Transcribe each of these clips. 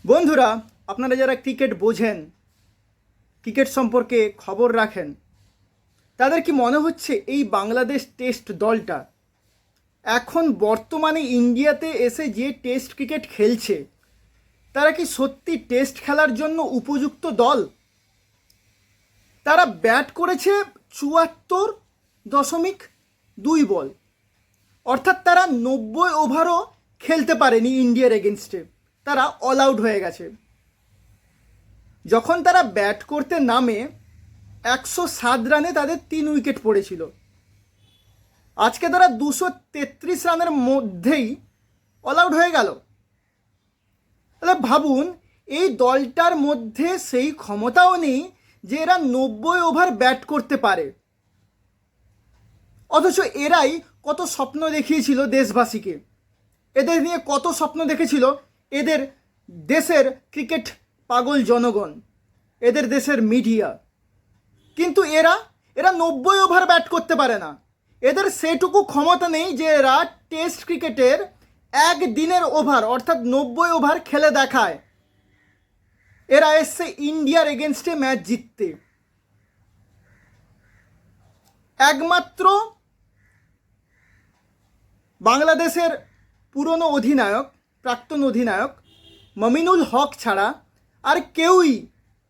বন্ধুরা, আপনারা যারা ক্রিকেট বোঝেন, ক্রিকেট সম্পর্কে খবর রাখেন, তাদের কি মনে হচ্ছে এই বাংলাদেশ টেস্ট দলটা এখন বর্তমানে ইন্ডিয়াতে এসে যে টেস্ট ক্রিকেট খেলছে তারা কি সত্যি টেস্ট খেলার জন্য উপযুক্ত দল? তারা ব্যাট করেছে 74.2 বল, অর্থাৎ তারা 90 ওভারও খেলতে পারেনি ইন্ডিয়ার এগেনস্টে, তারা অল আউট হয়ে গেছে। যখন তারা ব্যাট করতে নামে 107 রানে তাদের 3 উইকেট পড়েছিল। আজকে তারা 233 রানের মধ্যেই অল আউট হয়ে গেল। তাহলে ভাবুন, এই দলটার মধ্যে সেই ক্ষমতাও নেই যে এরা 90 ওভার ব্যাট করতে পারে, অথচ এরাই কত স্বপ্ন দেখিয়েছিল দেশবাসীকে, এদের নিয়ে কত স্বপ্ন দেখেছিল এদের দেশের ক্রিকেট পাগল জনগণ, এদের দেশের মিডিয়া। কিন্তু এরা 90 ওভার ব্যাট করতে পারে না। এদের সেটুকু ক্ষমতা নেই যে এরা টেস্ট ক্রিকেটের একদিনের ওভার অর্থাৎ 90 ওভার খেলে দেখায়। এরা এসছে ইন্ডিয়ার এগেনস্টে ম্যাচ জিততে। একমাত্র বাংলাদেশের পুরনো অধিনায়ক, প্রাক্তন অধিনায়ক মমিনুল হক ছাড়া আর কেউই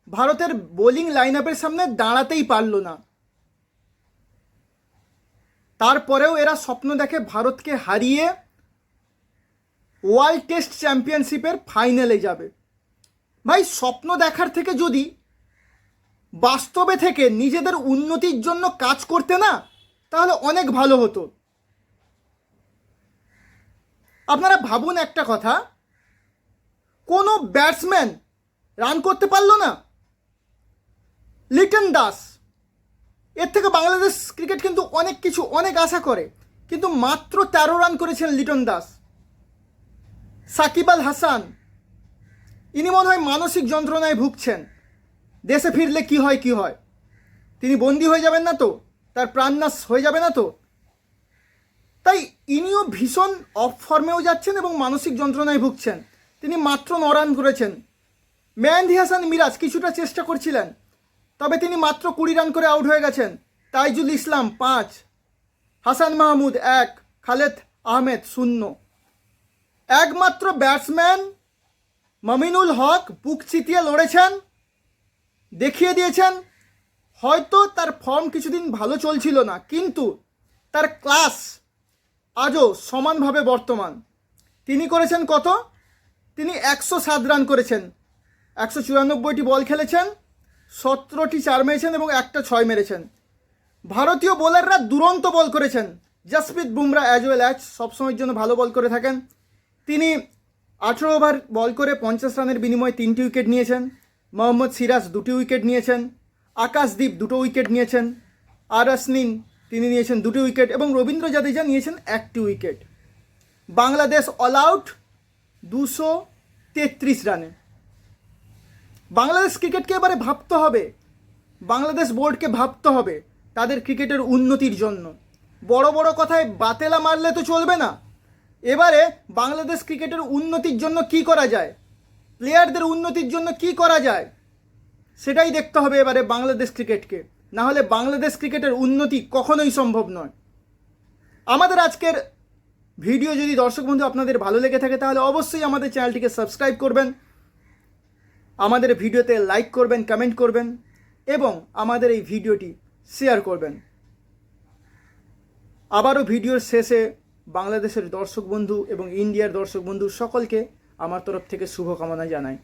ভারতের বোলিং লাইন আপের সামনে দাঁড়াতেই পারল না। তারপরেও এরা স্বপ্ন দেখে ভারতকে হারিয়ে ওয়ার্ল্ড টেস্ট চ্যাম্পিয়নশিপের ফাইনালে যাবে। ভাই, স্বপ্ন দেখার থেকে যদি বাস্তবে থেকে নিজেদের উন্নতির জন্য কাজ করতে না, তাহলে অনেক ভালো হতো। আপনারা ভাবুন একটা কথা, কোনো ব্যাটসম্যান রান করতে পারলো না। লিটন দাস, এর থেকে বাংলাদেশ ক্রিকেট কিন্তু অনেক আশা করে, কিন্তু মাত্র 13 রান করেছেন লিটন দাস। সাকিব আল হাসান, ইনি মনে হয় মানসিক যন্ত্রণায় ভুগছেন। দেশে ফিরলে কি হয়, তিনি বন্দী হয়ে যাবেন না তো, তার প্রাণনাশ হয়ে যাবে না তো? তাই ইনিও ভীষণ অফ ফর্মেও যাচ্ছেন এবং মানসিক যন্ত্রণায় ভুগছেন। তিনি মাত্র 9 রান করেছেন। মেহেদি হাসান মিরাজ কিছুটা চেষ্টা করছিলেন, তবে তিনি মাত্র 20 রান করে আউট হয়ে গেছেন। তাইজুল ইসলাম 5, হাসান মাহমুদ 1, খালেদ আহমেদ 0। একমাত্র ব্যাটসম্যান মমিনুল হক বুক চিতিয়ে লড়েছেন, দেখিয়ে দিয়েছেন। হয়তো তার ফর্ম কিছুদিন ভালো চলছিল না, কিন্তু তার ক্লাস আজও সমানভাবে বর্তমান। তিনি করেছেন কত? তিনি 107 রান করেছেন, 194টি বল খেলেছেন, 17টি 4 মেরেছেন এবং একটা 6 মেরেছেন। ভারতীয় বোলাররা দুরন্ত বল করেছেন। Jasprit Bumrah as well as সবসময়ের জন্য ভালো বল করে থাকেন। তিনি 18 ওভার বল করে 50 রানের বিনিময়ে 3টি উইকেট নিয়েছেন। মোহাম্মদ সিরাজ 2টি উইকেট নিয়েছেন। আকাশদীপ 2টো উইকেট নিয়েছেন। আর আসনিন তিনি নিয়েছেন 2টি উইকেট এবং রবীন্দ্র জাদেজা নিয়েছেন 1টি উইকেট। বাংলাদেশ অল আউট 233 রানে। বাংলাদেশ ক্রিকেটকে এবারে ভাবতে হবে, বাংলাদেশ বোর্ডকে ভাবতে হবে তাদের ক্রিকেটের উন্নতির জন্য। বড় বড় কথায় বাতেলা মারলে তো চলবে না। এবারে বাংলাদেশ ক্রিকেটের উন্নতির জন্য কি করা যায়, প্লেয়ারদের উন্নতির জন্য কি করা যায়, সেটাই দেখতে হবে এবারে বাংলাদেশ ক্রিকেটকে। না হলে বাংলাদেশ ক্রিকেটের উন্নতি কখনোই সম্ভব নয়। আমাদের আজকের ভিডিও যদি দর্শক বন্ধু আপনাদের ভালো লেগে থাকে তাহলে অবশ্যই আমাদের চ্যানেলটিকে সাবস্ক্রাইব করবেন, আমাদের ভিডিওতে লাইক করবেন, কমেন্ট করবেন এবং আমাদের এই ভিডিওটি শেয়ার করবেন। আবারও ভিডিওর শেষে বাংলাদেশের দর্শক বন্ধু এবং ইন্ডিয়ার দর্শক বন্ধু সকলকে আমার তরফ থেকে শুভকামনা জানাই।